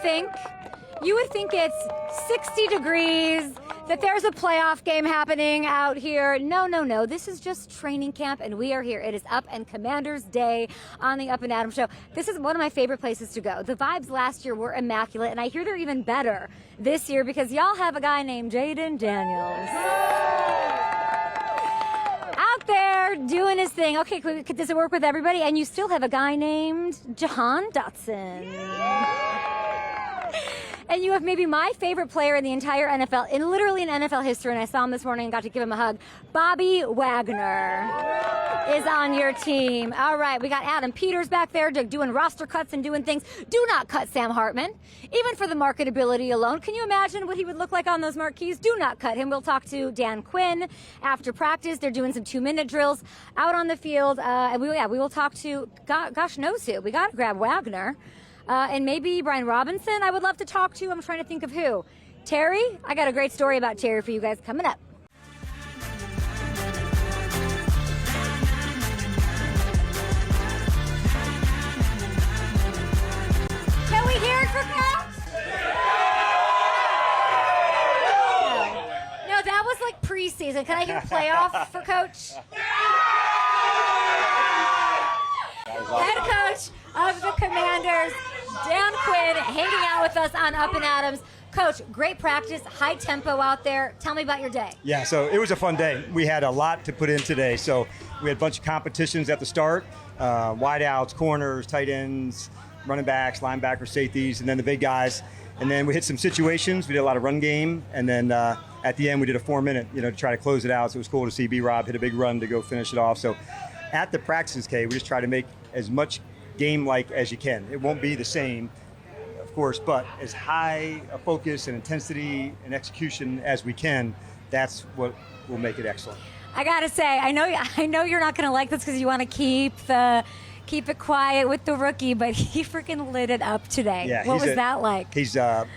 think it's 60 degrees, that there's a playoff game happening out here. No. This is just training camp, and we are here. It is Up and Commander's Day on the Up and Adam Show. This is one of my favorite places to go. The vibes last year were immaculate, and I hear they're even better this year because y'all have a guy named Jaden Daniels out there doing his thing. Okay, does it work with everybody? And you still have a guy named Jahan Dotson. And you have maybe my favorite player in the entire NFL, literally in NFL history, and I saw him this morning and got to give him a hug. Bobby Wagner is on your team. All right, we got Adam Peters back there doing roster cuts and doing things. Do not cut Sam Hartman, even for the marketability alone. Can you imagine what he would look like on those marquees? Do not cut him. We'll talk to Dan Quinn after practice. They're doing some 2-minute drills out on the field. And we will talk to, gosh knows who. We got to grab Wagner. And maybe Brian Robinson I would love to talk to. I'm trying to think of who. Terry? I got a great story about Terry for you guys coming up. Can we hear it for Coach? No, that was like preseason. Can I hear playoff for Coach? Head coach of the Commanders, Dan Quinn, hanging out with us on Up and Adams. Coach, great practice, high tempo out there. Tell me about your day. Yeah, so it was a fun day. We had a lot to put in today. So we had a bunch of competitions at the start, wideouts, corners, tight ends, running backs, linebackers, safeties, and then the big guys. And then we hit some situations. We did a lot of run game. And then at the end, we did a 4-minute, to try to close it out. So it was cool to see B-Rob hit a big run to go finish it off. So at the practices, Kay, we just try to make as much game-like as you can. It won't be the same, of course, but as high a focus and intensity and execution as we can, that's what will make it excellent. I gotta say, I know you're not gonna like this because you want to keep it quiet with the rookie, but he freaking lit it up today. Yeah, what was that like? He's got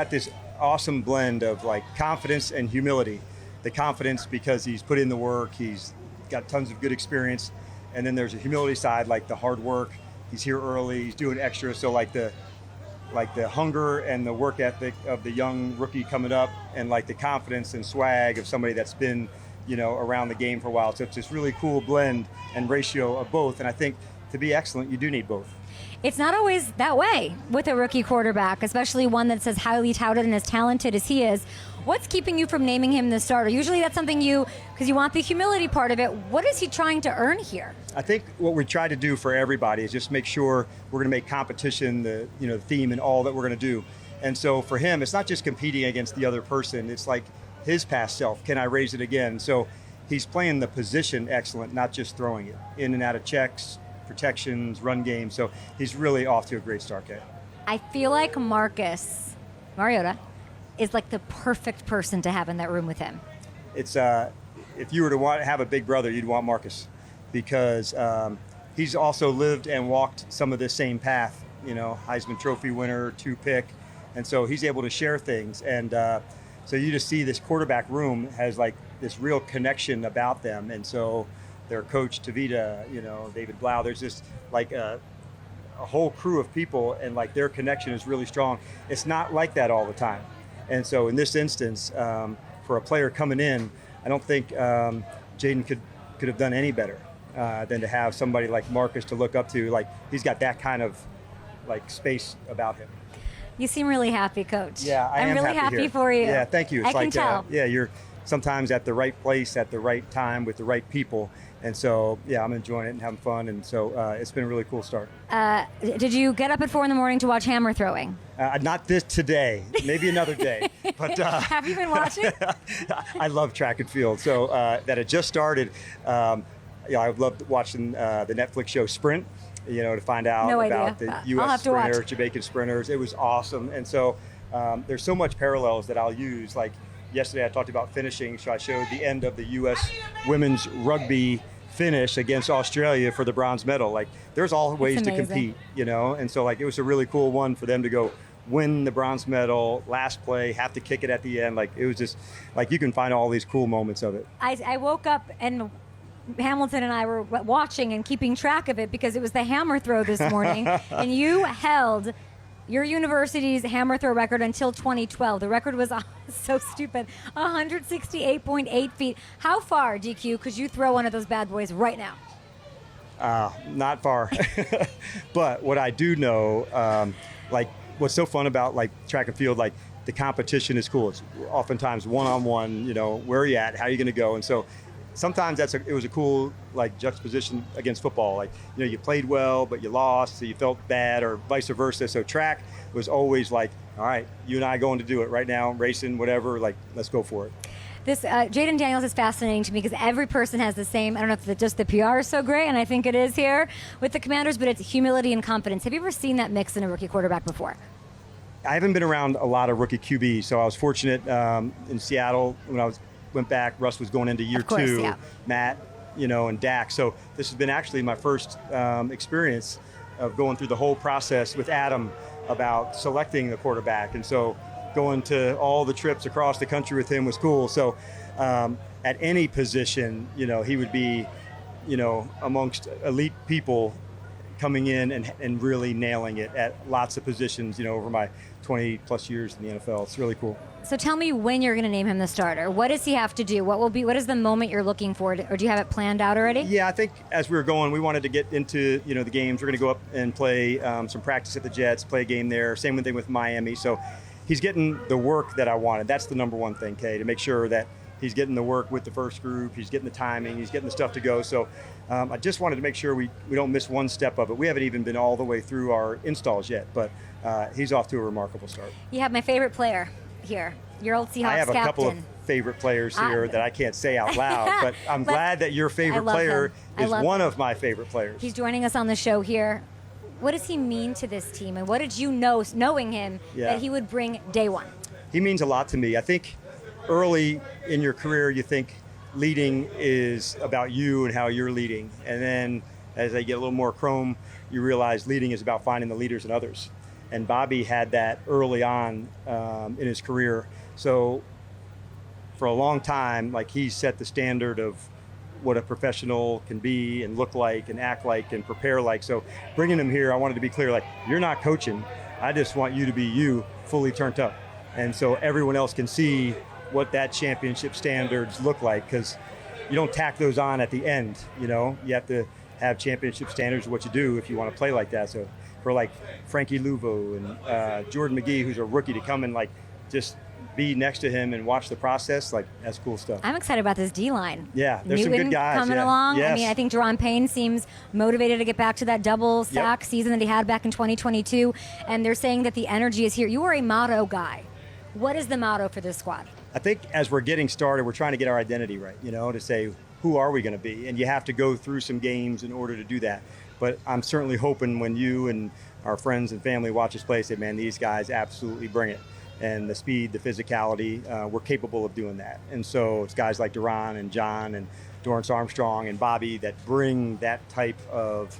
this awesome blend of like confidence and humility. The confidence because he's put in the work, he's got tons of good experience, and then there's a humility side, like the hard work. He's here early, he's doing extra, so like the hunger and the work ethic of the young rookie coming up, and like the confidence and swag of somebody that's been, around the game for a while. So it's this really cool blend and ratio of both, and I think to be excellent, you do need both. It's not always that way with a rookie quarterback, especially one that's as highly touted and as talented as he is. What's keeping you from naming him the starter? Usually that's something because you want the humility part of it. What is he trying to earn here? I think what we try to do for everybody is just make sure we're going to make competition the theme and all that we're going to do. And so for him, it's not just competing against the other person. It's like his past self. Can I raise it again? So he's playing the position excellent, not just throwing it in and out of checks, protections, run game. So he's really off to a great start, Kay. I feel like Marcus Mariota is like the perfect person to have in that room with him. It's if you were to have a big brother, you'd want Marcus, because he's also lived and walked some of the same path. Heisman Trophy winner, 2-pick, and so he's able to share things. And so you just see this quarterback room has like this real connection about them. And so their coach Tavita, David Blau, there's just like a whole crew of people, and like their connection is really strong. It's not like that all the time. And so in this instance, for a player coming in, I don't think Jaden could have done any better than to have somebody like Marcus to look up to. Like he's got that kind of like space about him. You seem really happy, Coach. Yeah, I'm really happy for you. Yeah, thank you. It's I can tell. You're sometimes at the right place at the right time with the right people. And so, yeah, I'm enjoying it and having fun. And so it's been a really cool start. Did you get up at 4 a.m. to watch hammer throwing? Not this today, maybe another day. But have you been watching? I love track and field. So that had just started. I loved watching the Netflix show Sprint, to find out about the U.S. sprinters, Jamaican sprinters. It was awesome. And so there's so much parallels that I'll use. Like yesterday I talked about finishing, so I showed the end of the U.S. women's rugby finish against Australia for the bronze medal. Like there's all ways to compete, and so like it was a really cool one for them to go win the bronze medal, last play, have to kick it at the end. Like it was just like you can find all these cool moments of it. I woke up and Hamilton and I were watching and keeping track of it because it was the hammer throw this morning and you held your university's hammer throw record until 2012. The record was so stupid, 168.8 feet. How far, DQ, could you throw one of those bad boys right now? Not far. But what I do know, like what's so fun about like track and field, like the competition is cool. It's oftentimes one-on-one, you know, where are you at? How are you going to go? And so sometimes it was a cool like juxtaposition against football. Like, you know, you played well, but you lost, so you felt bad, or vice versa. So track was always like, all right, you and I going to do it right now, racing, whatever, like, let's go for it. This Jaden Daniels is fascinating to me because every person has the same, I don't know if just the PR is so great, and I think it is here with the Commanders, but it's humility and confidence. Have you ever seen that mix in a rookie quarterback before? I haven't been around a lot of rookie QBs, so I was fortunate in Seattle when I went back. Russ was going into year two, yeah. Matt, you know, and Dak. So this has been actually my first experience of going through the whole process with Adam about selecting the quarterback. And so going to all the trips across the country with him was cool. So at any position, you know, he would be, you know, amongst elite people coming in and really nailing it at lots of positions, you know, over my 20 plus years in the NFL. It's really cool. So tell me when you're going to name him the starter. What does he have to do? What is the moment you're looking for? Or do you have it planned out already? Yeah, I think as we were going, we wanted to get into, you know, the games. We're going to go up and play some practice at the Jets, play a game there. Same thing with Miami. So he's getting the work that I wanted. That's the number one thing, Kay, to make sure that he's getting the work with the first group. He's getting the timing. He's getting the stuff to go. So I just wanted to make sure we don't miss one step of it. We haven't even been all the way through our installs yet, but he's off to a remarkable start. You have my favorite player here, your old Seahawks captain. I have a couple of favorite players here that I can't say out loud, but I'm glad that your favorite player is one of my favorite players. He's joining us on the show here. What does he mean to this team, and what did you know, knowing him, that he would bring day one? He means a lot to me. I think early in your career, you think leading is about you and how you're leading. And then as I get a little more chrome, you realize leading is about finding the leaders in others. And Bobby had that early on in his career. So for a long time, like, he set the standard of what a professional can be and look like and act like and prepare like. So bringing him here, I wanted to be clear, like, you're not coaching. I just want you to be you, fully turned up. And so everyone else can see what that championship standards look like, because you don't tack those on at the end, you know? You have to have championship standards of what you do if you want to play like that. So for like Frankie Luvo and Jordan McGee, who's a rookie, to come and like just be next to him and watch the process, like, that's cool stuff. I'm excited about this D-line. Yeah, there's some good guys coming along. Yes. I mean, I think Daron Payne seems motivated to get back to that double sack season that he had back in 2022, and they're saying that the energy is here. You are a motto guy. What is the motto for this squad? I think as we're getting started, we're trying to get our identity right, you know, to say, who are we going to be? And you have to go through some games in order to do that. But I'm certainly hoping when you and our friends and family watch us play, say, man, these guys absolutely bring it. And the speed, the physicality, we're capable of doing that. And so it's guys like Daron and John and Dorrance Armstrong and Bobby that bring that type of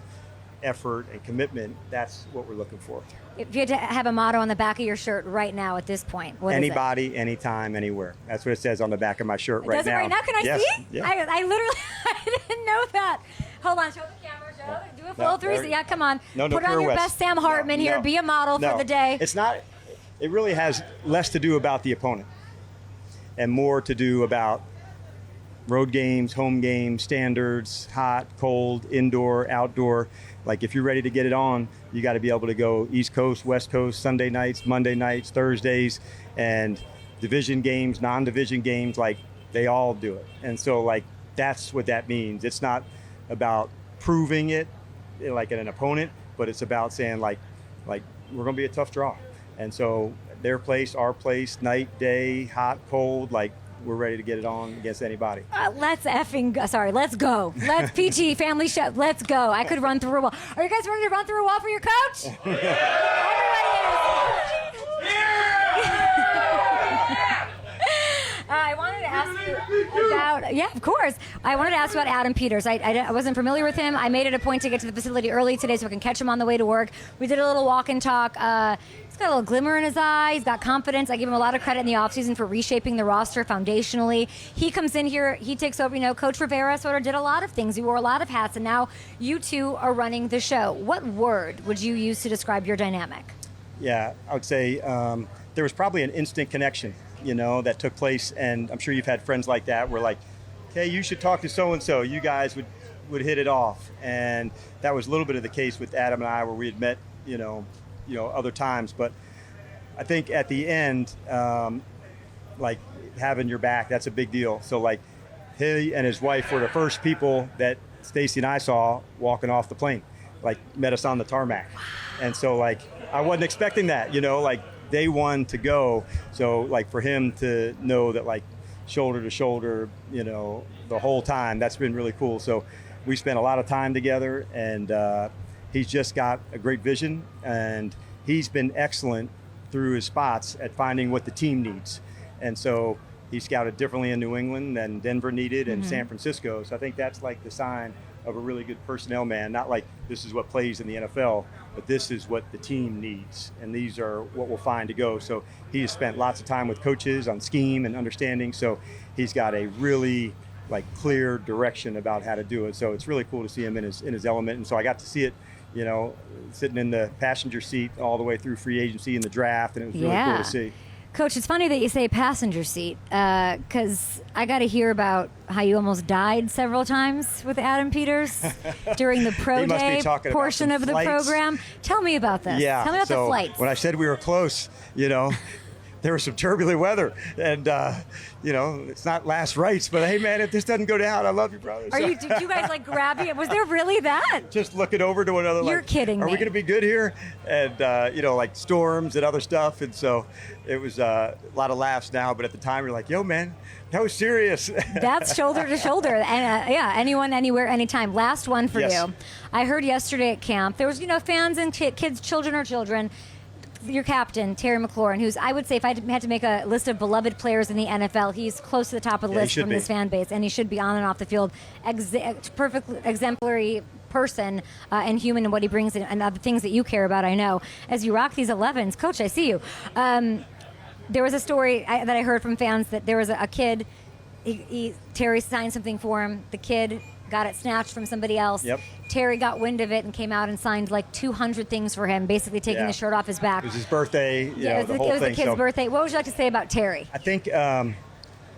effort and commitment. That's what we're looking for. If you had to have a motto on the back of your shirt right now at this point, what Anybody, is it? anytime, anywhere. That's what it says on the back of my shirt right now. Does it right now? Can I see? Yeah. I literally I didn't know that. Hold on, show the camera. Do a full 360. Yeah, come on. No, Put on your best Sam Hartman here. Be a model for the day. It's not. It really has less to do about the opponent and more to do about road games, home games, standards, hot, cold, indoor, outdoor. Like, if you're ready to get it on, you got to be able to go East Coast, West Coast, Sunday nights, Monday nights, Thursdays, and division games, non-division games, like, they all do it. And so, like, that's what that means. It's not about proving it like an opponent, but it's about saying, like we're going to be a tough draw. And so their place, our place, night, day, hot, cold, like, we're ready to get it on against anybody. Let's go. Let's PG family show. Let's go. I could run through a wall. Are you guys ready to run through a wall for your coach? Everybody is. I wanted to ask you about, of course. I wanted to ask you about Adam Peters. I wasn't familiar with him. I made it a point to get to the facility early today so I can catch him on the way to work. We did a little walk and talk. He's got a little glimmer in his eye. He's got confidence. I give him a lot of credit in the offseason for reshaping the roster foundationally. He comes in here. He takes over. You know, Coach Rivera sort of did a lot of things. He wore a lot of hats, and now you two are running the show. What word would you use to describe your dynamic? Yeah, I would say there was probably an instant connection, that took place. And I'm sure you've had friends like that where like, hey, you should talk to so-and-so. You guys would hit it off. And that was a little bit of the case with Adam and I where we had met, other times. But I think at the end, like having your back, that's a big deal. So like he and his wife were the first people that Stacy and I saw walking off the plane, like met us on the tarmac. And so like, I wasn't expecting that, like day one to go. So like for him to know that like shoulder to shoulder, the whole time, that's been really cool. So we spent a lot of time together, and he's just got a great vision, and he's been excellent through his spots at finding what the team needs. And so he scouted differently in New England than Denver needed and San Francisco. So I think that's like the sign of a really good personnel man, not like this is what plays in the NFL, but this is what the team needs, and these are what we'll find to go. So he has spent lots of time with coaches on scheme and understanding, so he's got a really like clear direction about how to do it. So it's really cool to see him in his element. And so I got to see it, sitting in the passenger seat all the way through free agency and the draft, and it was really cool to see. Coach, it's funny that you say passenger seat, because I got to hear about how you almost died several times with Adam Peters during the pro day portion of the program. Tell me about this. Yeah. Tell me about the flights. When I said we were close, there was some turbulent weather, and it's not last rites, but hey man, if this doesn't go down, I love you, brother. Did you guys like grab you? Was there really that? Just looking over to one another. You're like, kidding me. Are we going to be good here? And like storms and other stuff, and so it was a lot of laughs now. But at the time, you're like, yo man, that was serious. That's shoulder to shoulder, and anyone, anywhere, anytime. Last one for you. I heard yesterday at camp there was fans and kids, children or children. Your captain, Terry McLaurin, who's, I would say, if I had to make a list of beloved players in the NFL, he's close to the top of the list from this fan base, and he should be on and off the field. Perfect exemplary person and human, and what he brings in, and other things that you care about, I know. As you rock these 11s, Coach, I see you. There was a story that I heard from fans that there was a kid, Terry signed something for him. The kid got it snatched from somebody else. Yep. Terry got wind of it and came out and signed like 200 things for him, basically taking the shirt off his back. It was his birthday. It was the kid's birthday. What would you like to say about Terry? I think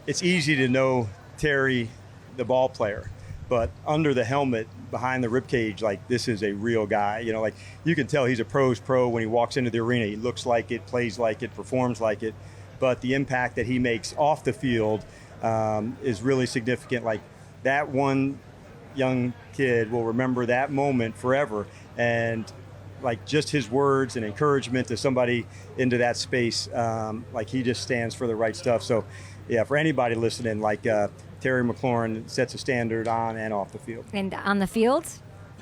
it's easy to know Terry, the ball player, but under the helmet, behind the ribcage, like this is a real guy. Like you can tell he's a pro's pro when he walks into the arena. He looks like it, plays like it, performs like it, but the impact that he makes off the field is really significant. Like that one young kid will remember that moment forever, and like just his words and encouragement to somebody into that space, like he just stands for the right stuff. So yeah, for anybody listening, like Terry McLaurin sets a standard on and off the field. And on the field?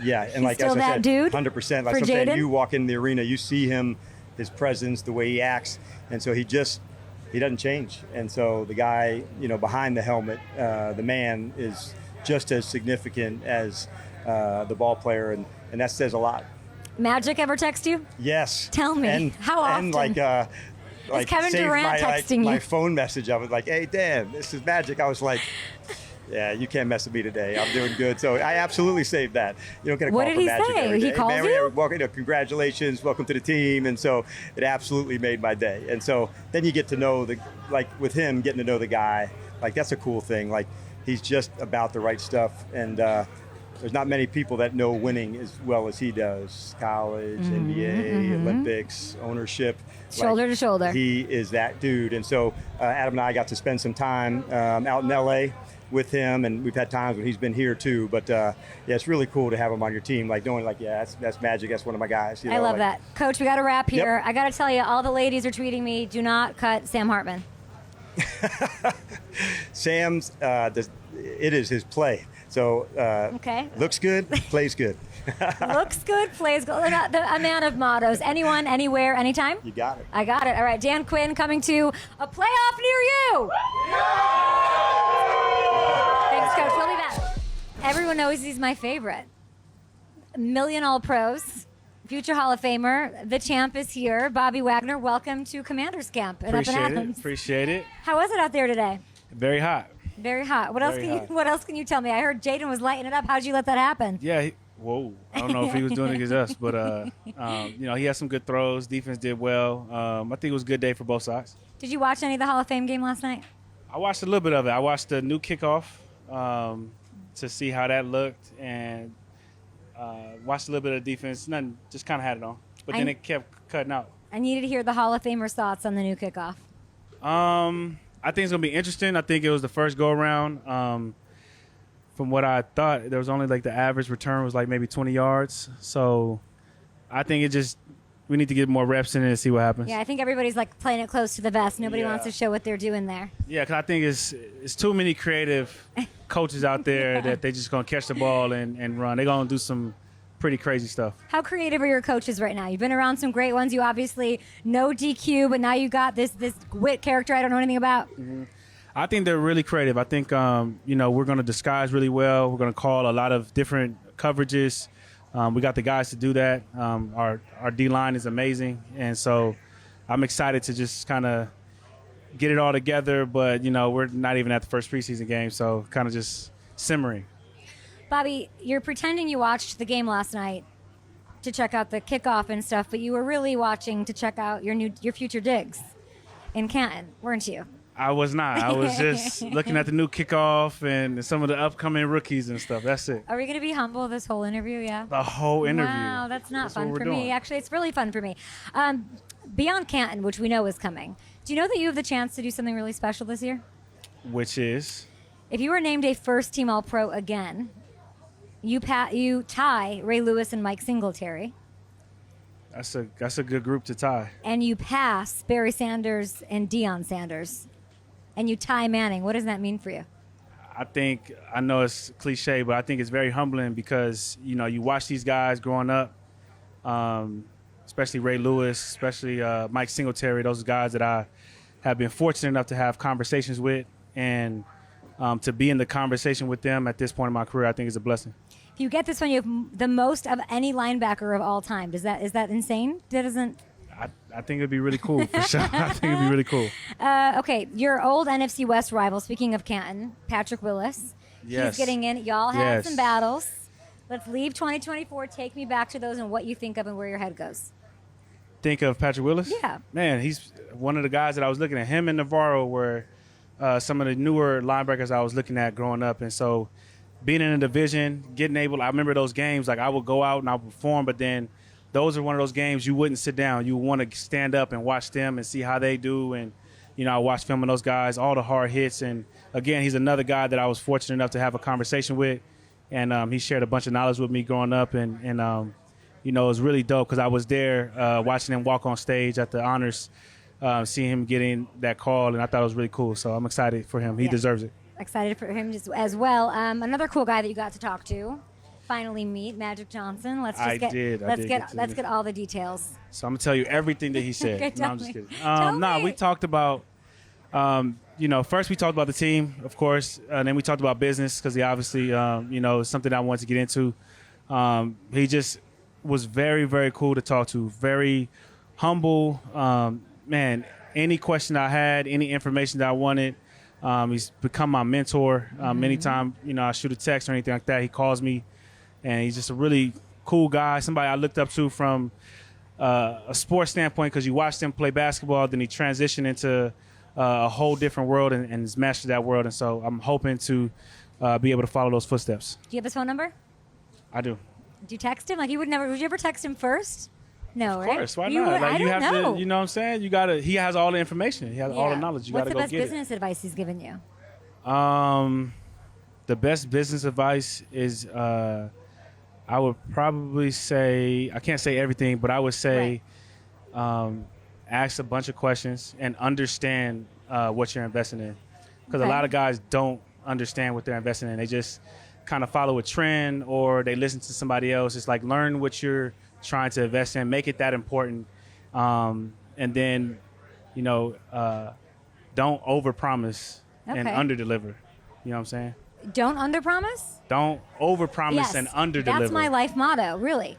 Yeah, and he's like still as I that said, dude 100%. Like for sometimes Jaden? you walk in the arena, you see him, his presence, the way he acts, and so he doesn't change. And so the guy, behind the helmet, the man is just as significant as the ball player, and that says a lot. Magic ever text you? Yes. Tell me, how often? And like Kevin Durant texting you? My phone message, I was like, hey Dan, this is Magic. I was like, yeah, you can't mess with me today. I'm doing good. So I absolutely saved that. You don't get a call from Magic every day. He calls man, you? Welcome, congratulations, welcome to the team. And so it absolutely made my day. And so then you get to know with him, getting to know the guy, like that's a cool thing. Like he's just about the right stuff. And there's not many people that know winning as well as he does. College, NBA, Olympics, ownership. Shoulder to shoulder. He is that dude. And so Adam and I got to spend some time out in LA with him, and we've had times when he's been here too. But yeah, it's really cool to have him on your team. Like knowing, like, yeah, that's Magic. That's one of my guys. I love that, Coach. We got to wrap here. Yep. I got to tell you, all the ladies are tweeting me. Do not cut Sam Hartman. Sam's, it is his play. So okay. Looks good, plays good. Looks good, plays good. A man of mottos. Anyone, anywhere, anytime. You got it. I got it. All right, Dan Quinn coming to a playoff near you. Thanks, Coach. We'll be back. Everyone knows he's my favorite. Million All-Pros, future Hall of Famer. The champ is here. Bobby Wagner, welcome to Commanders Camp in Up in Athens. Appreciate it. How was it out there today? Very hot. Very hot. What else can you tell me? I heard Jaden was lighting it up. How'd you let that happen? Yeah, Whoa. I don't know if he was doing it against us, but, he had some good throws. Defense did well. I think it was a good day for both sides. Did you watch any of the Hall of Fame game last night? I watched a little bit of it. I watched the new kickoff to see how that looked, and watched a little bit of defense. Nothing, just kind of had it on. But then it kept cutting out. I needed to hear the Hall of Famers' thoughts on the new kickoff. I think it's going to be interesting. I think it was the first go-around. From what I thought, there was only the average return was maybe 20 yards. So I think we need to get more reps in it and see what happens. Yeah, I think everybody's playing it close to the vest. Nobody wants to show what they're doing there. Yeah, because I think it's too many creative coaches out there that they just going to catch the ball and run. They're going to do some pretty crazy stuff. How creative are your coaches right now? You've been around some great ones. You obviously know DQ, but now you got this wit character I don't know anything about. Mm-hmm. I think they're really creative. I think, we're going to disguise really well. We're going to call a lot of different coverages. We got the guys to do that. Our D-line is amazing. And so I'm excited to just kind of get it all together. But, we're not even at the first preseason game, so kind of just simmering. Bobby, you're pretending you watched the game last night to check out the kickoff and stuff, but you were really watching to check out your future digs in Canton, weren't you? I was not. I was just looking at the new kickoff and some of the upcoming rookies and stuff. That's it. Are we going to be humble this whole interview? Yeah. The whole interview. Wow, that's not fun for me. Actually, it's really fun for me. Beyond Canton, which we know is coming, do you know that you have the chance to do something really special this year? Which is? If you were named a first-team All-Pro again, you tie Ray Lewis and Mike Singletary. That's a good group to tie. And you pass Barry Sanders and Deion Sanders. And you tie Manning. What does that mean for you? I know it's cliche, but I think it's very humbling because, you watch these guys growing up, especially Ray Lewis, especially Mike Singletary, those guys that I have been fortunate enough to have conversations with. And to be in the conversation with them at this point in my career, I think is a blessing. If you get this one, you have the most of any linebacker of all time. Is that insane? That doesn't... I think it'd be really cool, for sure. I think it'd be really cool. Okay, your old NFC West rival, speaking of Canton, Patrick Willis. Yes. He's getting in. Y'all had some battles. Let's leave 2024. Take me back to those and what you think of and where your head goes. Think of Patrick Willis? Yeah. Man, he's one of the guys that I was looking at. Him and Navarro were some of the newer linebackers I was looking at growing up. And so being in a division, I remember those games, I would go out and I would perform, but then those are one of those games you wouldn't sit down. You want to stand up and watch them and see how they do. And, I watch film of those guys, all the hard hits. And, again, he's another guy that I was fortunate enough to have a conversation with. And he shared a bunch of knowledge with me growing up. And it was really dope because I was there watching him walk on stage at the honors, seeing him getting that call. And I thought it was really cool. So I'm excited for him. He deserves it. Excited for him as well. Another cool guy that you got to talk to. Finally meet Magic Johnson. Let's get all the details. So I'm gonna tell you everything that he said. Okay, no, I'm just kidding. We talked about, first we talked about the team, of course, and then we talked about business because he obviously, is something I wanted to get into. He just was very, very cool to talk to. Very humble. Man, any question I had, any information that I wanted, he's become my mentor. Anytime, I shoot a text or anything like that, he calls me. And he's just a really cool guy, somebody I looked up to from a sports standpoint because you watched him play basketball, then he transitioned into a whole different world and has mastered that world. And so I'm hoping to be able to follow those footsteps. Do you have his phone number? I do. Do you text him? Would you ever text him first? No, right? Of course. Why not? I don't know. To, you know what I'm saying? He has all the information. He has all the knowledge. You got to go get it. What's the best business advice he's given you? The best business advice is I would probably say, I can't say everything, but I would say ask a bunch of questions and understand what you're investing in. Because a lot of guys don't understand what they're investing in. They just kind of follow a trend or they listen to somebody else. It's learn what you're trying to invest in, make it that important. And then, don't overpromise and underdeliver. You know what I'm saying? Don't underpromise? Don't overpromise and underdeliver. That's my life motto, really.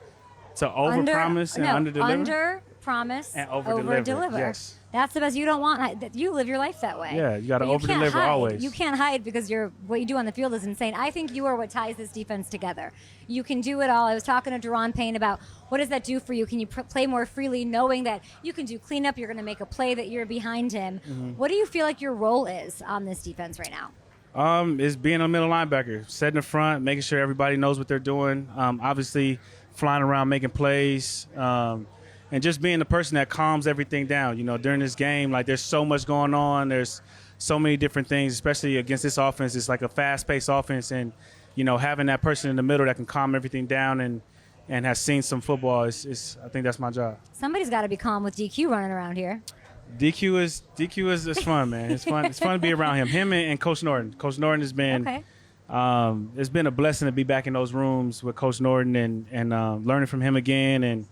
So overpromise and underdeliver? Underpromise and overdeliver. Overdeliver. Yes. That's the best. You don't want. You live your life that way. Yeah, you got to But can't over-deliver hide. always. You can't hide because what you do on the field is insane. I think you are what ties this defense together. You can do it all. I was talking to Daron Payne about what does that do for you? Can you play more freely, knowing that you can do cleanup? You're going to make a play that you're behind him. Mm-hmm. What do you feel like your role is on this defense right now? Is being a middle linebacker, setting the front, making sure everybody knows what they're doing. Obviously, flying around, making plays. And just being the person that calms everything down. You know, during this game, like there's so much going on. There's so many different things, especially against this offense. It's like a fast-paced offense, and you know, having that person in the middle that can calm everything down and has seen some football is I think that's my job. Somebody's got to be calm with DQ running around here. DQ is fun, man. It's fun. It's fun to be around him. Him and Coach Norton. Coach Norton has been. Okay. It's been a blessing to be back in those rooms with Coach Norton and learning from him again and.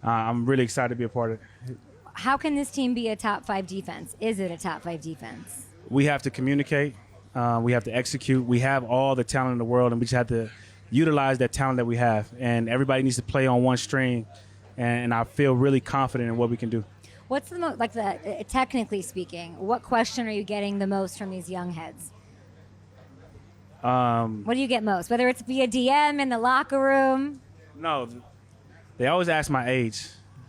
I'm really excited to be a part of it. How can this team be a top 5 defense? Is it a top 5 defense? We have to communicate. We have to execute. We have all the talent in the world, and we just have to utilize that talent that we have. And everybody needs to play on one string, and I feel really confident in what we can do. What's the most, technically speaking, what question are you getting the most from these young heads? What do you get most? Whether it's via DM in the locker room? No. They always ask my age.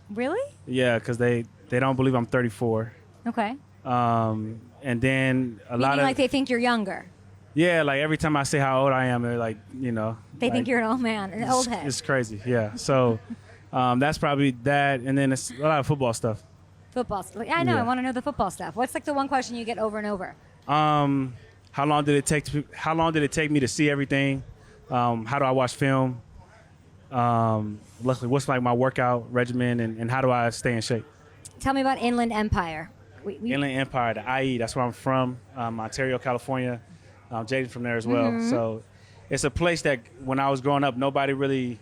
Really? Yeah, because they don't believe I'm 34. Okay. And then a lot of like they think you're younger. Yeah, like every time I say how old I am, they're like, you know. They think you're an old man, an old head. It's crazy, yeah. So that's probably that, and then it's a lot of football stuff. Football stuff. I know. Yeah. I want to know the football stuff. What's like the one question you get over and over? How long did it take me to see everything? How do I watch film? What's like my workout regimen and how do I stay in shape? Tell me about Inland Empire. Inland Empire, the IE, that's where I'm from, Ontario, California. Jaden from there as well. Mm-hmm. So it's a place that when I was growing up, nobody really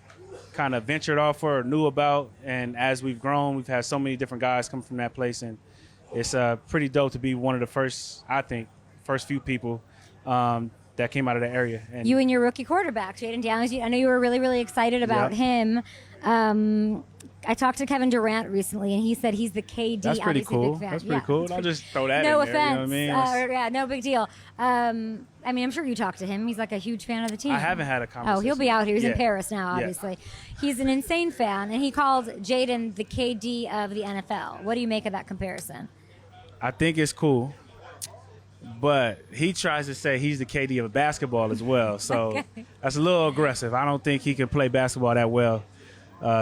kind of ventured off or knew about. And as we've grown, we've had so many different guys come from that place. And it's pretty dope to be one of the first few people that came out of the area. And you and your rookie quarterback, Jaden Downs. I know you were really, really excited about him. I talked to Kevin Durant recently, and he said he's the KD. That's pretty cool. Big fan. That's pretty cool. I'll just throw that no in there. offense. You know what I mean? Yeah, no big deal. I mean, I'm sure you talked to him. He's like a huge fan of the team. I haven't had a conversation. Oh, he'll be out here. He's in Yeah. Paris now, obviously. Yeah. He's an insane fan, and he called Jaden the KD of the NFL. What do you make of that comparison? I think it's cool. But he tries to say he's the KD of basketball as well. So that's a little aggressive. I don't think he can play basketball that well.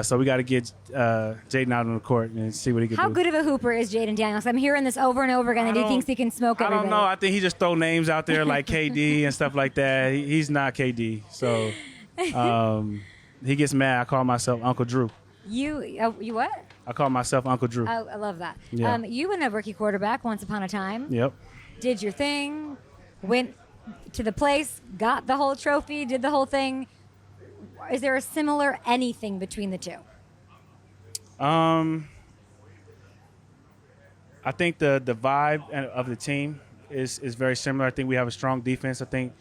So we got to get Jaden out on the court and see what he can do. How good of a hooper is Jaden Daniels? I'm hearing this over and over again that he thinks he can smoke everybody. I don't know. I think he just throw names out there like KD and stuff like that. He's not KD. So he gets mad. I call myself Uncle Drew. You what? I call myself Uncle Drew. Oh, I love that. Yeah. You and a rookie quarterback once upon a time. Yep. Did your thing, went to the place, got the whole trophy, did the whole thing. Is there a similar anything between the two? I think the vibe of the team is very similar. I think we have a strong defense. I think,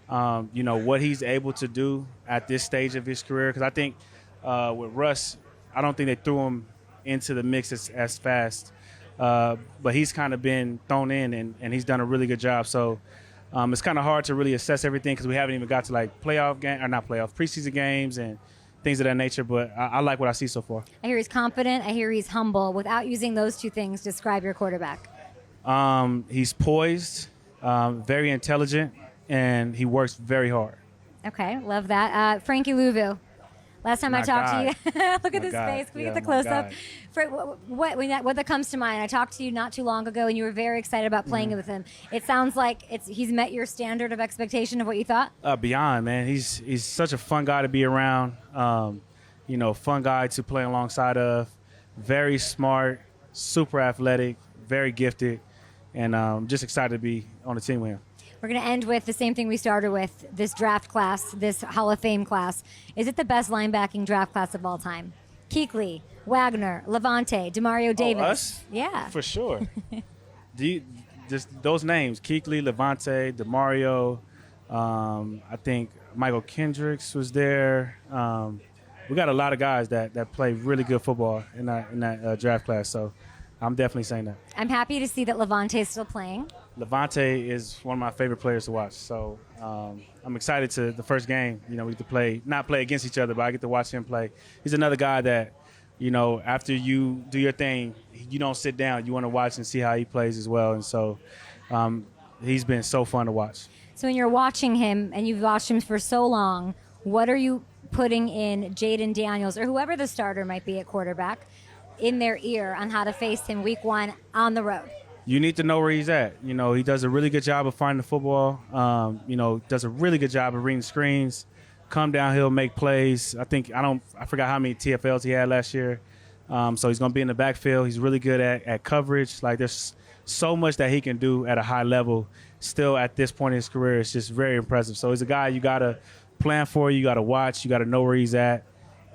what he's able to do at this stage of his career, because I think with Russ, I don't think they threw him into the mix as fast. But he's kind of been thrown in, and he's done a really good job. So it's kind of hard to really assess everything because we haven't even got to like preseason games and things of that nature. But I like what I see so far. I hear he's confident. I hear he's humble. Without using those two things, describe your quarterback. He's poised, very intelligent, and he works very hard. Okay, love that. Frankie Louvu. Last time I talked to you, look at this face. Can we get the close-up? What that comes to mind, I talked to you not too long ago, and you were very excited about playing with him. It sounds like he's met your standard of expectation of what you thought? Beyond, man. He's such a fun guy to be around, fun guy to play alongside of, very smart, super athletic, very gifted, and just excited to be on the team with him. We're going to end with the same thing we started with, this draft class, this Hall of Fame class. Is it the best linebacking draft class of all time? Kuechly, Wagner, Levante, Demario Davis. Us? Yeah. For sure. Just those names, Kuechly, Levante, Demario, I think Michael Kendricks was there. We got a lot of guys that play really good football in that draft class. So I'm definitely saying that. I'm happy to see that Levante is still playing. Levante is one of my favorite players to watch. So I'm excited to the first game. We get to not play against each other, but I get to watch him play. He's another guy that, after you do your thing, you don't sit down. You want to watch and see how he plays as well. And so he's been so fun to watch. So when you're watching him and you've watched him for so long, what are you putting in Jaden Daniels or whoever the starter might be at quarterback in their ear on how to face him week 1 on the road? You need to know where he's at. He does a really good job of finding the football. Does a really good job of reading screens, come downhill, make plays. I forgot how many TFLs he had last year. So he's going to be in the backfield. He's really good at coverage. Like, there's so much that he can do at a high level still at this point in his career. It's just very impressive. So he's a guy you got to plan for, you got to watch, you got to know where he's at.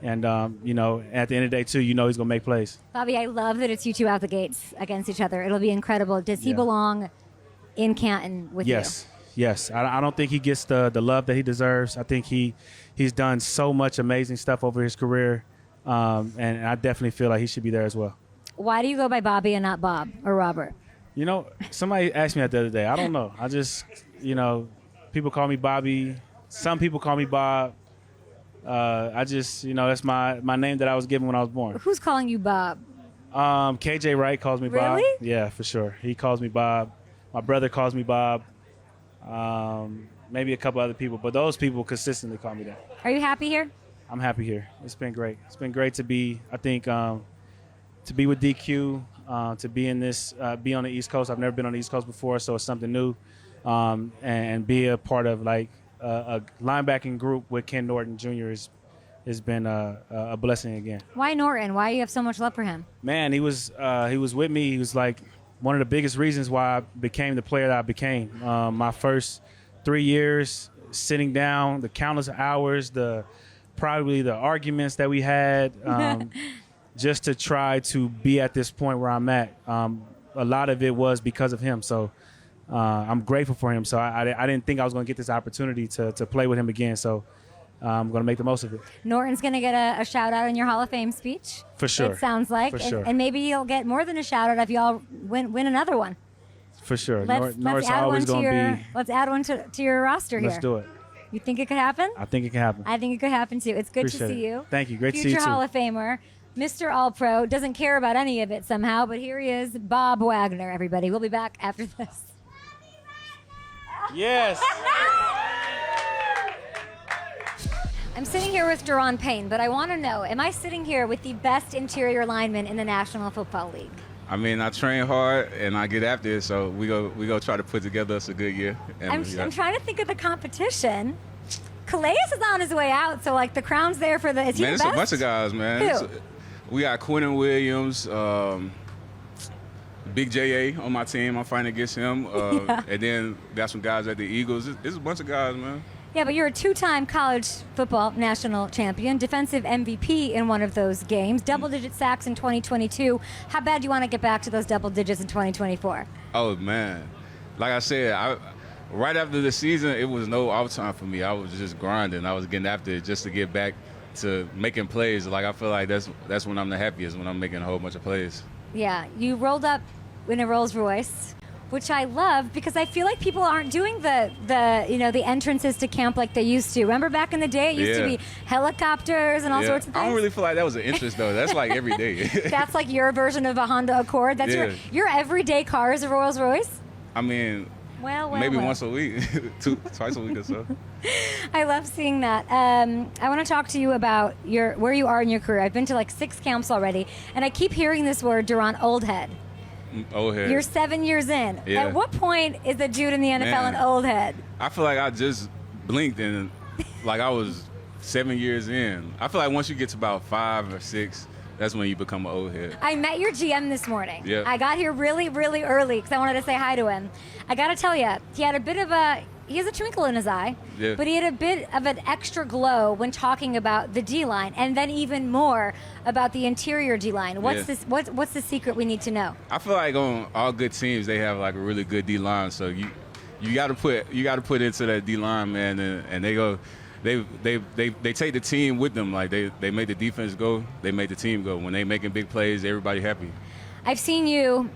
And, at the end of the day, too, he's going to make plays. Bobby, I love that it's you two out the gates against each other. It'll be incredible. Does he belong in Canton with you? Yes. I don't think he gets the love that he deserves. I think he's done so much amazing stuff over his career, and I definitely feel like he should be there as well. Why do you go by Bobby and not Bob or Robert? Somebody asked me that the other day. I don't know. I just, people call me Bobby. Some people call me Bob. I just, that's my name that I was given when I was born. Who's calling you Bob? KJ Wright calls me Bob. Really? Yeah, for sure. He calls me Bob. My brother calls me Bob. Maybe a couple other people, but those people consistently call me that. Are you happy here? I'm happy here. It's been great. It's been great to be, I think, to be with DQ, to be in this, be on the East Coast. I've never been on the East Coast before, so it's something new, and be a part of like a linebacking group with Ken Norton Jr. has been a blessing again. Why Norton? Why you have so much love for him? Man, he was with me. He was like one of the biggest reasons why I became the player that I became. My first 3 years sitting down, the countless hours, probably the arguments that we had, just to try to be at this point where I'm at. A lot of it was because of him. So I'm grateful for him. So I didn't think I was going to get this opportunity to play with him again. So I'm going to make the most of it. Norton's going to get a shout out in your Hall of Fame speech. For sure. It sounds like. For sure. And maybe you'll get more than a shout out if y'all win another one. For sure. Let's add one to your roster here. Let's do it. You think it could happen? I think it can happen. I think it could happen too. It's good Appreciate to see you. Thank you. Great to see you too. Future Hall of Famer, Mr. All-Pro, doesn't care about any of it somehow, but here he is, Bob Wagner, everybody. We'll be back after this. Yes. I'm sitting here with Daron Payne, but I want to know, am I sitting here with the best interior lineman in the National Football League? I mean, I train hard and I get after it, so we go try to put together us a good year. And I'm trying to think of the competition. Calais is on his way out, so like the crown's there for the. Is he man, the it's best? a bunch of guys, man. Who? We got Quinn Williams, Big J.A. on my team. I'm fighting against him, and then got some guys at the Eagles. It's a bunch of guys, man. Yeah, but you're a 2-time college football national champion, defensive MVP in one of those games, double-digit sacks in 2022. How bad do you want to get back to those double digits in 2024? Oh, man. Like I said, right after the season, it was no off time for me. I was just grinding. I was getting after it just to get back to making plays. Like, I feel like that's when I'm the happiest, when I'm making a whole bunch of plays. Yeah, you rolled up in a Rolls Royce, which I love because I feel like people aren't doing the entrances to camp like they used to. Remember back in the day, it used to be helicopters and all sorts of things? I don't really feel like that was an interest, though. That's like every day. That's like your version of a Honda Accord? That's your everyday car is a Rolls Royce? I mean, well, maybe once a week, twice a week or so. I love seeing that. I want to talk to you about where you are in your career. I've been to like 6 camps already, and I keep hearing this word, Daron, old head. Old head. You're 7 years in. Yeah. At what point is a dude in the NFL an old head? I feel like I just blinked and like I was 7 years in. I feel like once you get to about 5 or 6, that's when you become an old head. I met your GM this morning. Yeah. I got here really, really early because I wanted to say hi to him. I got to tell you, he had a bit of he has a twinkle in his eye, but he had a bit of an extra glow when talking about the D-line, and then even more about the interior D-line. What's the secret we need to know? I feel like on all good teams, they have like a really good D-line, so you got to put into that D-line, man, and they take the team with them. Like they make the defense go, they make the team go. When they making big plays, everybody happy. I've seen you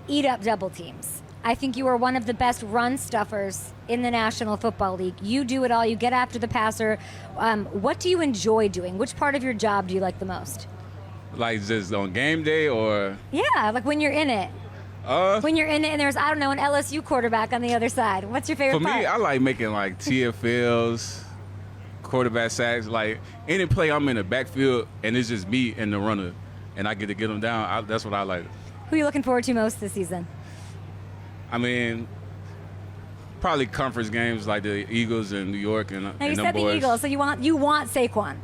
eat up double teams. I think you are one of the best run stuffers in the National Football League. You do it all. You get after the passer. What do you enjoy doing? Which part of your job do you like the most? Like just on game day or? Yeah, like when you're in it. When you're in it and there's, I don't know, an LSU quarterback on the other side. What's your favorite part? For me, I like making like TFLs, quarterback sacks. Like any play I'm in the backfield and it's just me and the runner and I get to get them down. That's what I like. Who are you looking forward to most this season? I mean, probably conference games like the Eagles in New York and Now you them said boys. the Eagles, so you want Saquon.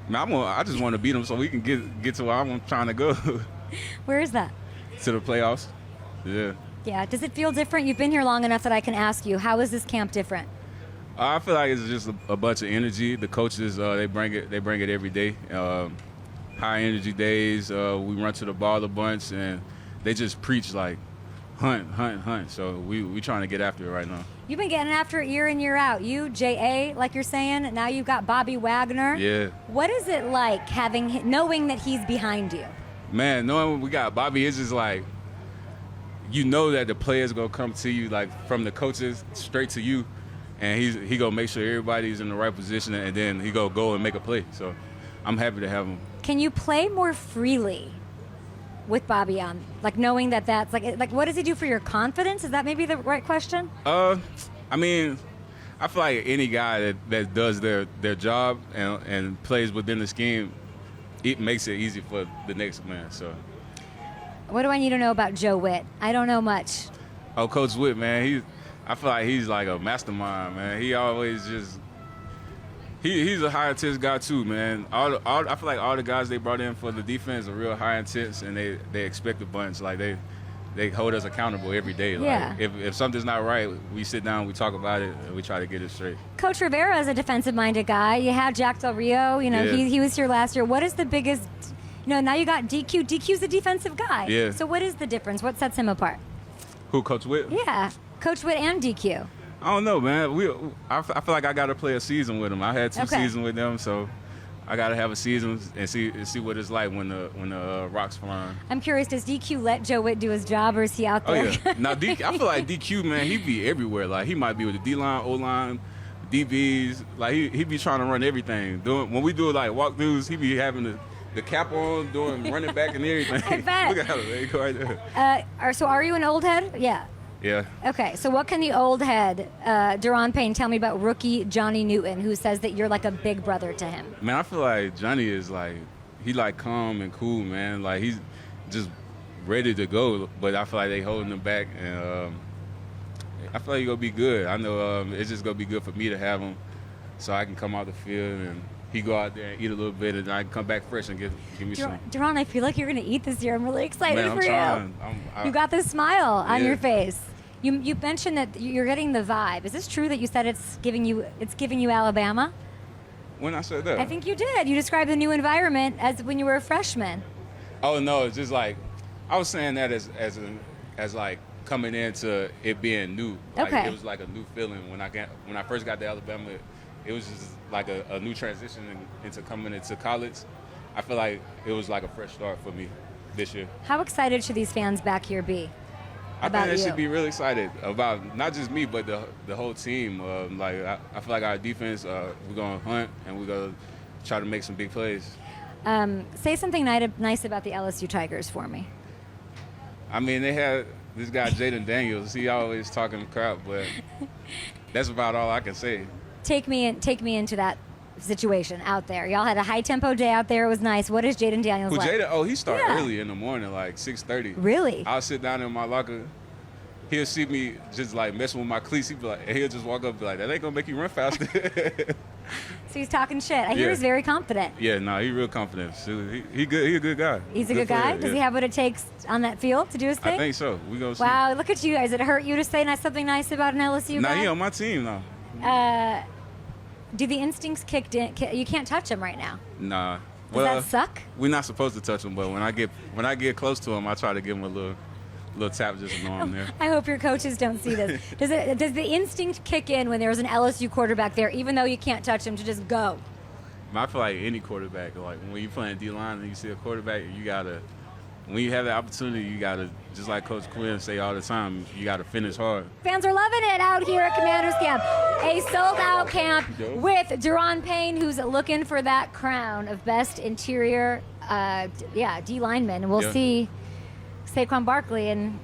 Man, I just want to beat them so we can get to where I'm trying to go. Where is that? To the playoffs. Yeah. Yeah. Does it feel different? You've been here long enough that I can ask you, how is this camp different? I feel like it's just a bunch of energy. The coaches, they bring it every day. High energy days. We run to the ball a bunch, and they just preach like hunt. So we trying to get after it right now. You've been getting after it year in, year out. You, J.A., like you're saying, now you've got Bobby Wagner. Yeah. What is it like knowing that he's behind you? Man, knowing we got Bobby, it's just like, you know that the players going to come to you, like from the coaches straight to you, and he going to make sure everybody's in the right position, and then he going to go and make a play. So I'm happy to have him. Can you play more freely with Bobby on? Like knowing that that's like what does he do for your confidence? Is that maybe the right question? I mean, I feel like any guy that does their job and plays within the scheme, it makes it easy for the next man. So, what do I need to know about Joe Witt? I don't know much. Oh, Coach Witt, man, I feel like he's like a mastermind, man. He always just he's a high intense guy too, man. I feel like all the guys they brought in for the defense are real high intense, and they expect a bunch. Like they hold us accountable every day. Yeah. Like if something's not right, we sit down, we talk about it, and we try to get it straight. Coach Rivera is a defensive-minded guy. You had Jack Del Rio. You know, Yeah. he was here last year. What is the biggest? You know, now you got DQ. DQ's a defensive guy. Yeah. So what is the difference? What sets him apart? Who, Coach Witt? Yeah, Coach Witt and DQ. I don't know, man. I feel like I got to play a season with them. I had two seasons with them, so I got to have a season and see what it's like when the rocks flying. I'm curious, does DQ let Joe Witt do his job, or is he out Oh there? yeah. Now I feel like DQ, man, he be everywhere. Like he might be with the D-line, O-line, DBs. Like he be trying to run everything. When we do like walkthroughs, he be having the cap on, doing running back and everything. I bet. Look at how they go right there. So are you an old head? Yeah. Yeah. Okay, so what can the old head, Daron Payne, tell me about rookie Johnny Newton, who says that you're like a big brother to him? Man, I feel like Johnny is like, he like calm and cool, man. Like he's just ready to go, but I feel like they holding him back, and I feel like he's gonna be good. I know it's just gonna be good for me to have him, so I can come out the field and he go out there and eat a little bit, and I can come back fresh and give me some. Daron, I feel like you're gonna eat this year. I'm really excited Man, I'm for trying. you. You got this smile on Yeah. your face. You mentioned that you're getting the vibe. Is this true that you said it's giving you Alabama? When I said that, I think you did. You described the new environment as when you were a freshman. Oh no, it's just like I was saying that as like coming into it being new. Like, Okay. It was like a new feeling when I first got to Alabama. It was just like a new transition into coming into college. I feel like it was like a fresh start for me this year. How excited should these fans back here be? I about think they you? should be really excited about not just me, but the whole team. I feel like our defense, we're gonna hunt and we're gonna try to make some big plays. Say something nice about the LSU Tigers for me. I mean, they had this guy Jaden Daniels. He always talking crap, but that's about all I can say. Take me into that situation out there. Y'all had a high tempo day out there. It was nice. What is Jaden Daniels like? Jaden? Oh, he started Yeah. early in the morning, like 6:30. Really? I'll sit down in my locker. He'll see me just like messing with my cleats. He'll just walk up and be like, "That ain't gonna make you run faster." So he's talking shit. I hear Yeah. he's very confident. Yeah, no, he real confident. So he good. He a good guy. He's a good guy. player, Does he yeah. have what it takes on that field to do his thing? I think so. We gonna see. Wow, look at you guys. Does it hurt you to say something nice about an LSU Nah, guy? he on my team now. Do the instincts kicked in? You can't touch him right now. Nah. Does that suck? We're not supposed to touch him, but when I get close to him, I try to give him a little tap just to know him there. I hope your coaches don't see this. Does the instinct kick in when there's an LSU quarterback there, even though you can't touch him, to just go? I feel like any quarterback, like when you're playing D-line and you see a quarterback, you gotta when you have the opportunity, you got to, just like Coach Quinn say all the time, you got to finish hard. Fans are loving it out here at Commanders Camp. A sold-out camp with Daron Payne, who's looking for that crown of best interior, D lineman. And we'll see Saquon Barkley. And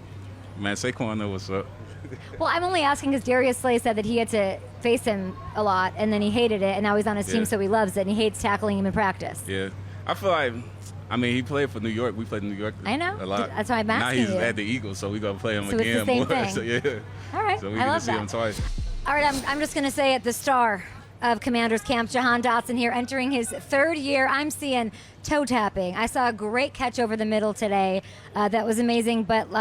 man, Saquon know what's up. well, I'm only asking because Darius Slay said that he had to face him a lot, and then he hated it, and now he's on his team, so he loves it, and he hates tackling him in practice. Yeah. I feel like, I mean, he played for New York. We played in New York I know. a lot. That's why I'm asking Now he's you. at the Eagles, so we're going to play him So again it's the same more. thing. So, yeah. All right, So we I get love to see that. him twice. All right, I'm just going to say it, the star of Commanders Camp, Jahan Dotson here, entering his third year. I'm seeing toe tapping. I saw a great catch over the middle today. That was amazing, but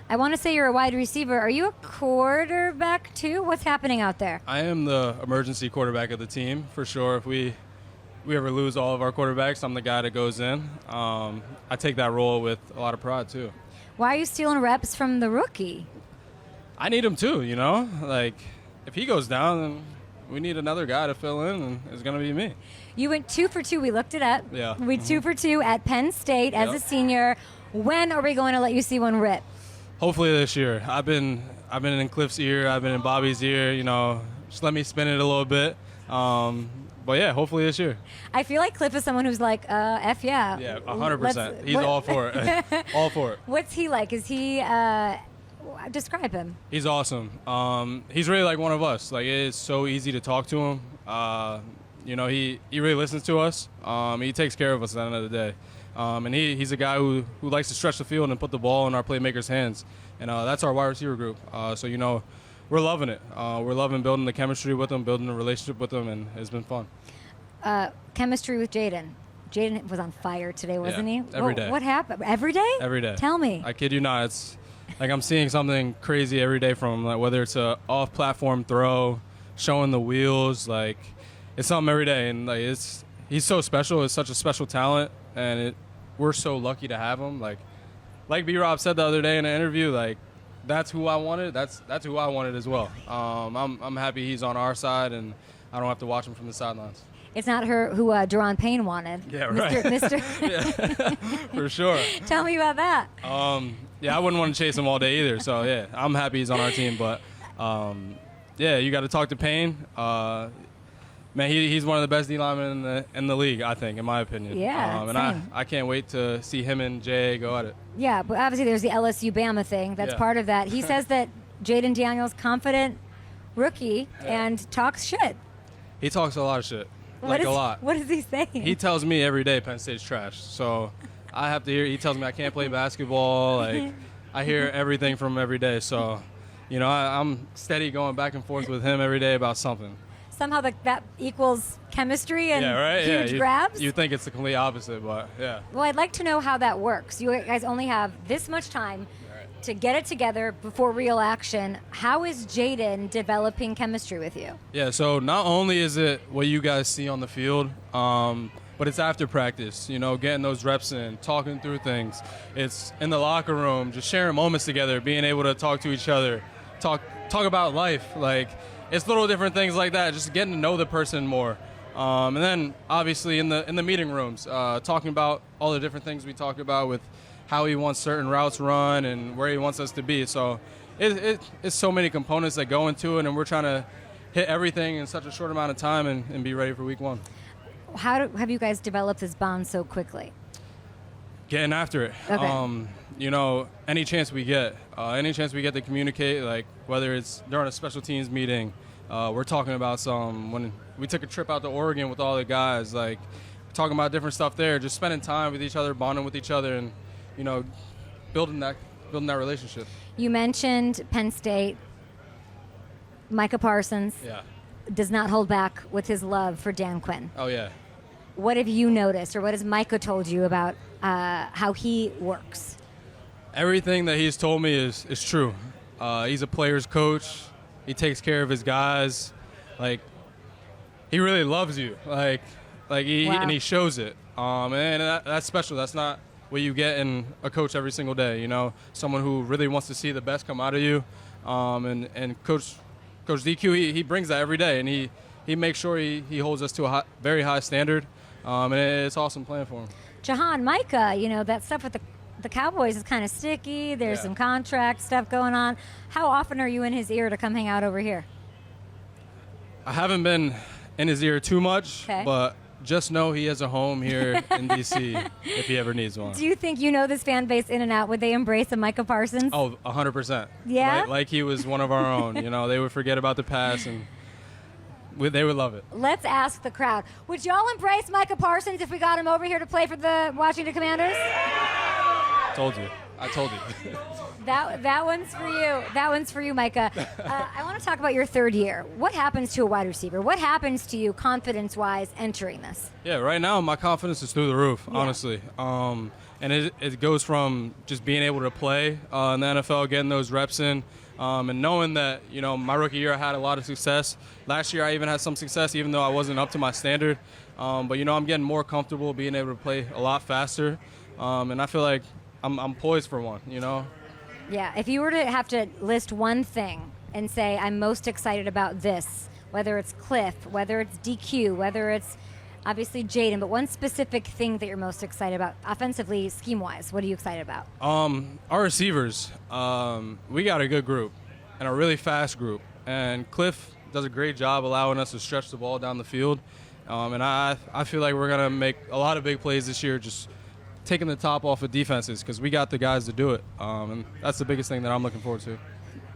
I want to say you're a wide receiver. Are you a quarterback too? What's happening out there? I am the emergency quarterback of the team, for sure. If we ever lose all of our quarterbacks, I'm the guy that goes in. I take that role with a lot of pride, too. Why are you stealing reps from the rookie? I need him, too, you know? Like, if he goes down, then we need another guy to fill in, and it's going to be me. You went 2 for 2. We looked it up. Yeah. We 2 for 2 at Penn State as a senior. When are we going to let you see one rip? Hopefully this year. I've been in Cliff's ear. I've been in Bobby's ear. You know, just let me spin it a little bit. But yeah, hopefully this year. I feel like Cliff is someone who's like, F yeah. Yeah, 100%. He's all for it. All for it. What's he like? Is he, describe him. He's awesome. He's really like one of us. Like, it's so easy to talk to him. You know, he really listens to us. He takes care of us at the end of the day. And he's a guy who likes to stretch the field and put the ball in our playmakers' hands. And that's our wide receiver group. So, you know, we're loving it. We're loving building the chemistry with them, building a relationship with them, and it's been fun. Chemistry with Jaden. Jaden was on fire today, wasn't he? Every day. What happened? Every day? Every day. Tell me. I kid you not. It's like I'm seeing something crazy every day from him, like whether it's a off-platform throw, showing the wheels, like it's something every day. And like he's so special. It's such a special talent, and we're so lucky to have him. Like B-Rob said the other day in an interview, like that's who I wanted. That's who I wanted as well. I'm happy he's on our side, and I don't have to watch him from the sidelines. It's not who Daron Payne wanted. Yeah, right. Mr. Yeah, for sure. Tell me about that. Yeah, I wouldn't want to chase him all day either. So yeah, I'm happy he's on our team. But yeah, you got to talk to Payne. Man, he's one of the best D linemen in the league, I think, in my opinion. Yeah, and same. I can't wait to see him and Jay go at it. Yeah, but obviously there's the LSU Bama thing. That's part of that. He says that Jaden Daniels, confident rookie, and talks shit. He talks a lot of shit. A lot. What is he saying? He tells me every day Penn State's trash. So I have to hear. He tells me I can't play basketball. Like I hear everything from him every day. So, you know, I'm steady going back and forth with him every day about something. Somehow that equals chemistry and huge grabs? You think it's the complete opposite, but yeah. Well, I'd like to know how that works. You guys only have this much time to get it together before real action. How is Jaden developing chemistry with you? Yeah, so not only is it what you guys see on the field, but it's after practice, you know, getting those reps in, talking through things. It's in the locker room, just sharing moments together, being able to talk to each other, talk about life. Like, it's little different things like that, just getting to know the person more. And then, obviously, in the meeting rooms, talking about all the different things we talk about with how he wants certain routes run and where he wants us to be. So it's so many components that go into it, and we're trying to hit everything in such a short amount of time and be ready for week one. How have you guys developed this bond so quickly? Getting after it. Okay. You know, any chance we get to communicate, like whether it's during a special teams meeting, we're talking about when we took a trip out to Oregon with all the guys, like talking about different stuff there, just spending time with each other, bonding with each other, and, you know, building that relationship. You mentioned Penn State. Micah Parsons does not hold back with his love for Dan Quinn. Oh, yeah. What have you noticed, or what has Micah told you about how he works? Everything that he's told me is true. He's a player's coach. He takes care of his guys. Like, he really loves you. Like and he shows it. And that's special. That's not what you get in a coach every single day. You know, someone who really wants to see the best come out of you. And Coach DQ, he brings that every day, and he makes sure he holds us to a very high standard. And it's awesome playing for him. Jahan, Micah, you know, that stuff with the Cowboys is kind of sticky. There's Yeah. some contract stuff going on. How often are you in his ear to come hang out over here? I haven't been in his ear too much, Okay. but just know he has a home here in D.C. if he ever needs one. Do you think you know this fan base in and out? Would they embrace a Micah Parsons? Oh, 100%. Yeah? Like he was one of our own. You know, they would forget about the past, and they would love it. Let's ask the crowd. Would y'all embrace Micah Parsons if we got him over here to play for the Washington Commanders? Told you. I told you. That one's for you. That one's for you, Micah. I want to talk about your third year. What happens to a wide receiver? What happens to you confidence-wise entering this? Yeah, right now my confidence is through the roof, honestly. And it goes from just being able to play in the NFL, getting those reps in, and knowing that, you know, my rookie year I had a lot of success. Last year I even had some success, even though I wasn't up to my standard. But, you know, I'm getting more comfortable being able to play a lot faster. And I feel like I'm poised for one, you know. Yeah, if you were to have to list one thing and say, I'm most excited about this, whether it's Cliff, whether it's DQ, whether it's obviously Jaden, but one specific thing that you're most excited about, offensively, scheme-wise, what are you excited about? Our receivers, we got a good group and a really fast group. And Cliff does a great job allowing us to stretch the ball down the field. And I feel like we're going to make a lot of big plays this year, just taking the top off of defenses, because we got the guys to do it. And that's the biggest thing that I'm looking forward to.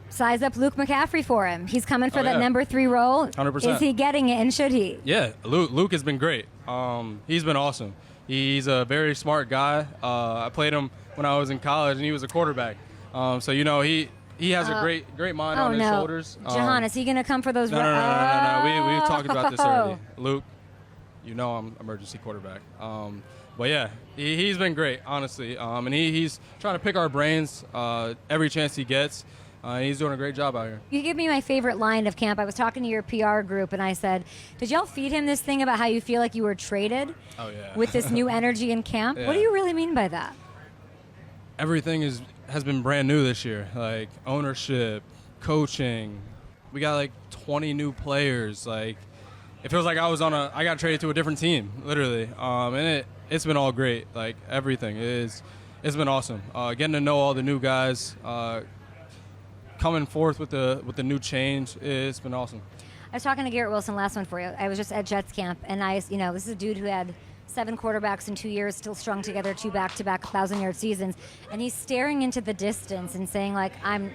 Size up Luke McCaffrey for him. He's coming for Oh, that yeah. number 3 role. 100%. Is he getting it, and should he? Yeah, Luke has been great. He's been awesome. He's a very smart guy. I played him when I was in college, and he was a quarterback. So, you know, he has a great mind on his shoulders. Jahan, is he going to come for those? No. We've talked about this already. Luke, you know I'm emergency quarterback. But yeah, he's been great, honestly. And he's trying to pick our brains every chance he gets. He's doing a great job out here. You give me my favorite line of camp. I was talking to your PR group, and I said, did y'all feed him this thing about how you feel like you were traded Oh, yeah. with this new energy in camp? Yeah. What do you really mean by that? Everything has been brand new this year, like ownership, coaching. We got like 20 new players. Like, it feels like I got traded to a different team, literally. And it's been all great. Like, everything it's been awesome. Getting to know all the new guys, coming forth with the new change, it's been awesome. I was talking to Garrett Wilson, last one for you. I was just at Jets camp, and this is a dude who had 7 quarterbacks in 2 years, still strung together 2 back-to-back 1,000-yard seasons, and he's staring into the distance and saying, like, I'm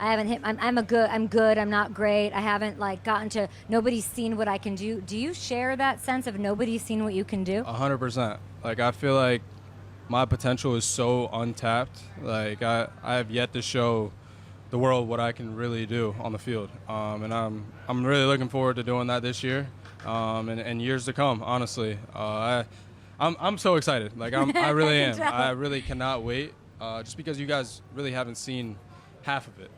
good, I'm not great, I haven't, like, gotten to, nobody's seen what I can do. Do you share that sense of nobody's seen what you can do? 100%. Like, I feel like my potential is so untapped. Like, I have yet to show the world what I can really do on the field. And I'm really looking forward to doing that this year, and years to come, honestly. I'm so excited. Like, I really am. I really cannot wait, just because you guys really haven't seen half of it.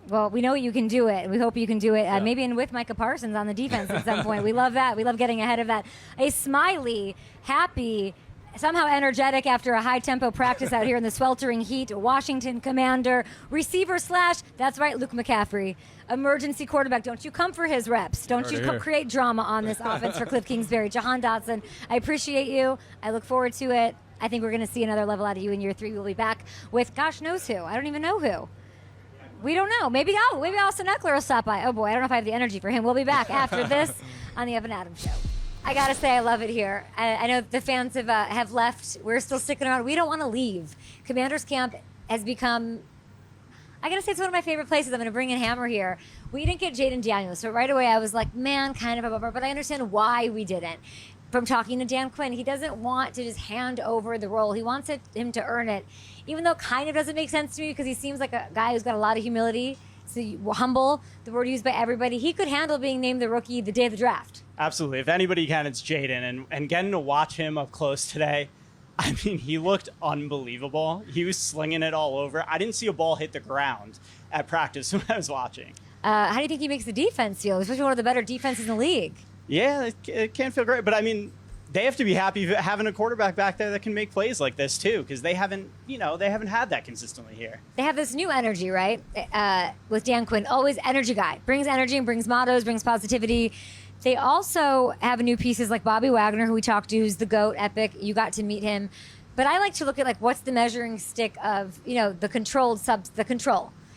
Well, we know you can do it. We hope you can do it. Maybe with Micah Parsons on the defense at some point. We love that. We love getting ahead of that. A smiley, happy, somehow energetic after a high-tempo practice out here in the sweltering heat, Washington Commander, receiver / that's right, Luke McCaffrey, emergency quarterback. Don't you come for his reps. Don't you create drama on this offense for Cliff Kingsbury. Jahan Dotson, I appreciate you. I look forward to it. I think we're going to see another level out of you in year 3. We'll be back with gosh knows who. I don't even know who. We don't know. Maybe Austin Eckler will stop by. Oh, boy, I don't know if I have the energy for him. We'll be back after this on the Evan Adams Show. I got to say, I love it here. I know the fans have left. We're still sticking around. We don't want to leave. Commanders Camp has become, I got to say, it's one of my favorite places. I'm going to bring in Hammer here. We didn't get Jaden Daniels, so right away I was like, man, kind of a bummer, but I understand why we didn't. From talking to Dan Quinn, he doesn't want to just hand over the role. He wants him to earn it, even though it kind of doesn't make sense to me because he seems like a guy who's got a lot of humility. So humble, the word used by everybody. He could handle being named the rookie the day of the draft. Absolutely. If anybody can, it's Jaden. And getting to watch him up close today, I mean, he looked unbelievable. He was slinging it all over. I didn't see a ball hit the ground at practice when I was watching. How do you think he makes the defense feel? Especially one of the better defenses in the league. Yeah, it can feel great. But, I mean, they have to be happy having a quarterback back there that can make plays like this, too, because they haven't had that consistently here. They have this new energy, right, with Dan Quinn. Always energy guy. Brings energy and brings mottos, brings positivity. They also have new pieces like Bobby Wagner, who we talked to, who's the GOAT, epic. You got to meet him. But I like to look at like what's the measuring stick of, you know, the control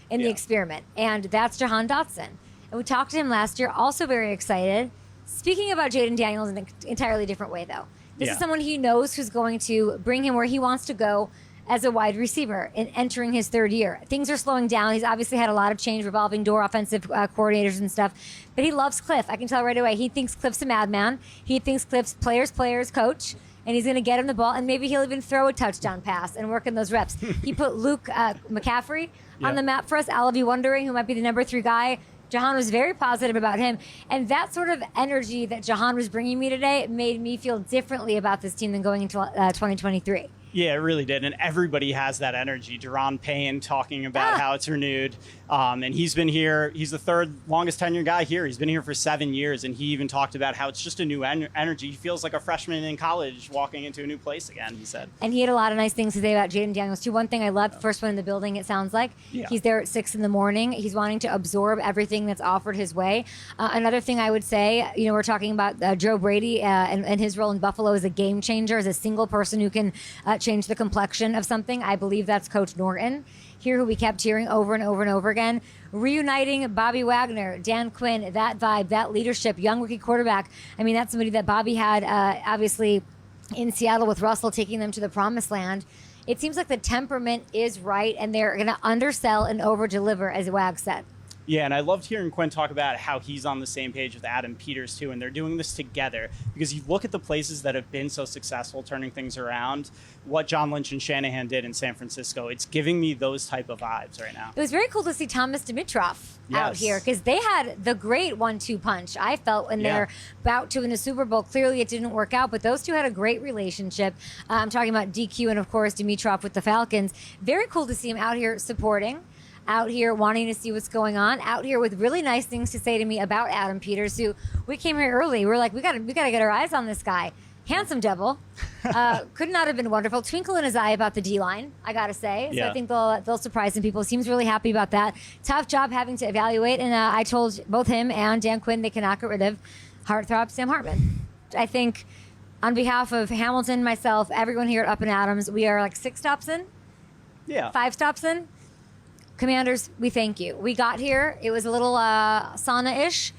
in the experiment. And that's Jahan Dotson. And we talked to him last year, also very excited. Speaking about Jaden Daniels in an entirely different way, though. This is someone he knows who's going to bring him where he wants to go as a wide receiver in entering his third year. Things are slowing down. He's obviously had a lot of change, revolving door offensive coordinators and stuff. But he loves Cliff. I can tell right away. He thinks Cliff's a madman. He thinks Cliff's players coach. And he's going to get him the ball. And maybe he'll even throw a touchdown pass and work in those reps. He put Luke McCaffrey on the map for us. All of you wondering who might be the number 3 guy. Jahan was very positive about him. And that sort of energy that Jahan was bringing me today made me feel differently about this team than going into 2023. Yeah, it really did. And everybody has that energy. Daron Payne talking about how it's renewed. And he's been here. He's the 3rd longest tenured guy here. He's been here for 7 years. And he even talked about how it's just a new energy. He feels like a freshman in college walking into a new place again, he said. And he had a lot of nice things to say about Jaden Daniels, too. One thing I loved, first one in the building, it sounds like. Yeah. He's there at 6 in the morning. He's wanting to absorb everything that's offered his way. Another thing I would say, you know, we're talking about Joe Brady and his role in Buffalo as a game changer, as a single person who can change the complexion of something. I believe that's Coach Norton here, who we kept hearing over and over and over again. Reuniting Bobby Wagner, Dan Quinn, that vibe, that leadership, young rookie quarterback. I mean, that's somebody that Bobby had obviously in Seattle with Russell, taking them to the promised land. It seems like the temperament is right, and they're going to undersell and over-deliver, as Wag said. Yeah, and I loved hearing Quinn talk about how he's on the same page with Adam Peters, too, and they're doing this together. Because you look at the places that have been so successful turning things around, what John Lynch and Shanahan did in San Francisco, it's giving me those type of vibes right now. It was very cool to see Thomas Dimitroff out here, because they had the great 1-2 punch, I felt, when they're about to win a Super Bowl. Clearly it didn't work out, but those two had a great relationship. I'm talking about DQ and, of course, Dimitroff with the Falcons. Very cool to see him out here supporting, out here wanting to see what's going on, out here with really nice things to say to me about Adam Peters, who we came here early. We're like, we gotta get our eyes on this guy. Handsome devil. Could not have been wonderful. Twinkle in his eye about the D-line, I gotta say. So I think they'll surprise some people. Seems really happy about that. Tough job having to evaluate, and I told both him and Dan Quinn they cannot get rid of heartthrob Sam Hartman. I think on behalf of Hamilton, myself, everyone here at Up and Adams, we are like 6 stops in? 5 stops in? Commanders, we thank you. We got here. It was a little sauna-ish,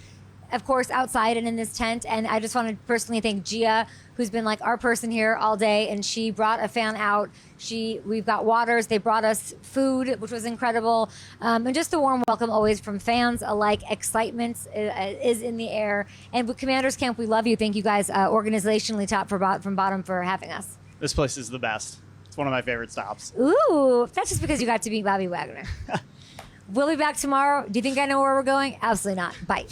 of course, outside and in this tent. And I just want to personally thank Gia, who's been like our person here all day. And she brought a fan out. We've got waters. They brought us food, which was incredible. And just a warm welcome always from fans alike. Excitement is in the air. And with Commanders Camp, we love you. Thank you guys organizationally, top from bottom, for having us. This place is the best. One of my favorite stops. Ooh, that's just because you got to meet Bobby Wagner. We'll be back tomorrow. Do you think I know where we're going? Absolutely not. Bye.